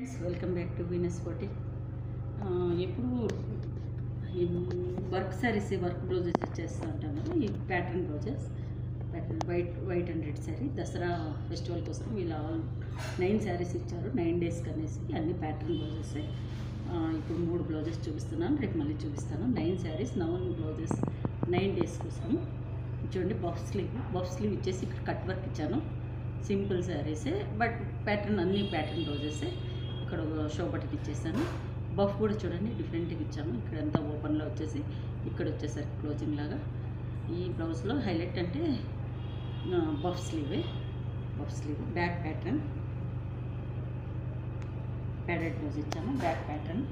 Welcome back to Venus boutique. ఎప్పుడు ఈ work saris work blouses చేస్తూ ఉంటాను కదా. ఈ pattern blouses, pattern white and red sari Dasara festival కోసం వీళ్ళు 9 శారీస్ ఇచ్చారు. 9 డేస్కి అనేసి అన్ని ప్యాటర్న్ బ్లౌజెస్. ఇప్పుడు 3 బ్లౌజెస్ చూపిస్తున్నాను, రేపు మళ్ళీ చూపిస్తాను. 9 శారీస్ 9 బ్లౌజెస్ 9 డేస్ కోసం. చూడండి, బఫ్ స్లీవ్ ఇచ్చేసి ఇక్కడ కట్ వర్క్ ఇచ్చాను. సింపుల్ శారీసే, బట్ ప్యాటర్న్ అన్ని ప్యాటర్న్ బ్లౌజెసే. ఇక్కడ షో బటన్ ఇచ్చేసాను. బఫ్ కూడా చూడండి డిఫరెంట్గా ఇచ్చాము. ఇక్కడ అంతా ఓపెన్లో వచ్చేసి ఇక్కడ వచ్చేసరికి క్లోజింగ్ లాగా. ఈ బ్లౌజ్లో హైలైట్ అంటే puff sleeve, back pattern padded blouse ఇచ్చాము. బ్యాక్ ప్యాటర్న్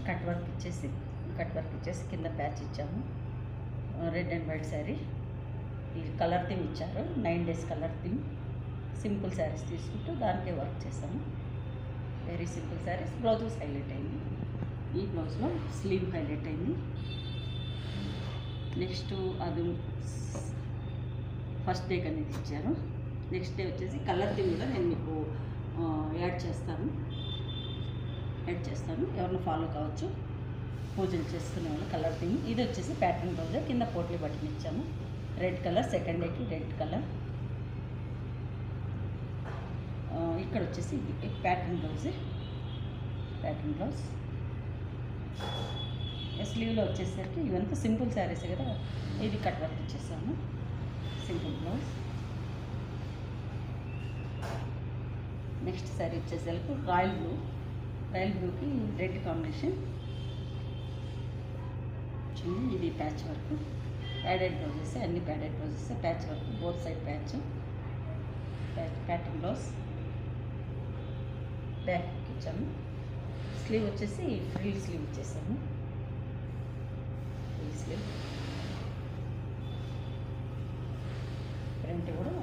కట్ వర్క్ ఇచ్చేసి కింద ప్యాచ్ ఇచ్చాము. రెడ్ అండ్ వైట్ శారీ, ఈ కలర్ థీమ్ ఇచ్చారు. 9 days colour theme. Simple saris తీసుకుంటూ దానికే వర్క్ చేసాము. Very simple saris. Blouses highlight అయింది. ఈ బ్లౌజ్లో స్లీవ్ హైలైట్ అయింది. నెక్స్ట్ అది ఫస్ట్ డేకి అనేది ఇచ్చారు. నెక్స్ట్ డే వచ్చేసి కలర్ థీమ్ కూడా నేను మీకు యాడ్ చేస్తాను. ఎవరిని ఫాలో కావచ్చు, పూజలు చేసుకునే వాళ్ళు. కలర్ థీమ్ ఇది వచ్చేసి ప్యాటర్న్ బ్లౌజ్. కింద పోట్లీ బటన్ ఇచ్చాము. రెడ్ కలర్, సెకండ్ డేకి రెడ్ కలర్. ఇక్కడ వచ్చేసి ప్యాటర్న్ బ్లౌజ్. స్లీవ్లో వచ్చేసరికి ఇవంతా సింపుల్ శారీస్ కదా, ఇది కట్ వర్క్ ఇచ్చేసాము. Simple blouse. నెక్స్ట్ శారీ వచ్చేసరికి రాయల్ బ్లూకి రెడ్ కాంబినేషన్. ఇది ప్యాచ్ వర్క్. ప్యాడెడ్ బ్లౌజెస్, అన్ని padded blouses. Patch work, both side pattern blouse. Back ఇచ్చాము. స్లీవ్ వచ్చేసి ఫ్రిల్ స్లీవ్ ఇచ్చేసాము. ఫ్రంట్ కూడా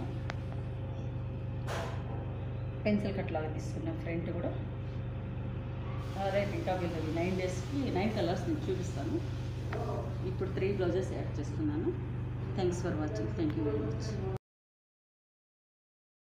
పెన్సిల్ కట్ లాగా తీసుకున్నాం. ఫ్రంట్ కూడా రేపు ఇంకా వీళ్ళవి 9 డేస్కి 9 కలర్స్ నేను చూపిస్తాను. ఇప్పుడు 3 బ్లౌజెస్ యాడ్ చేస్తున్నాను. Thanks for watching. Thank you very much.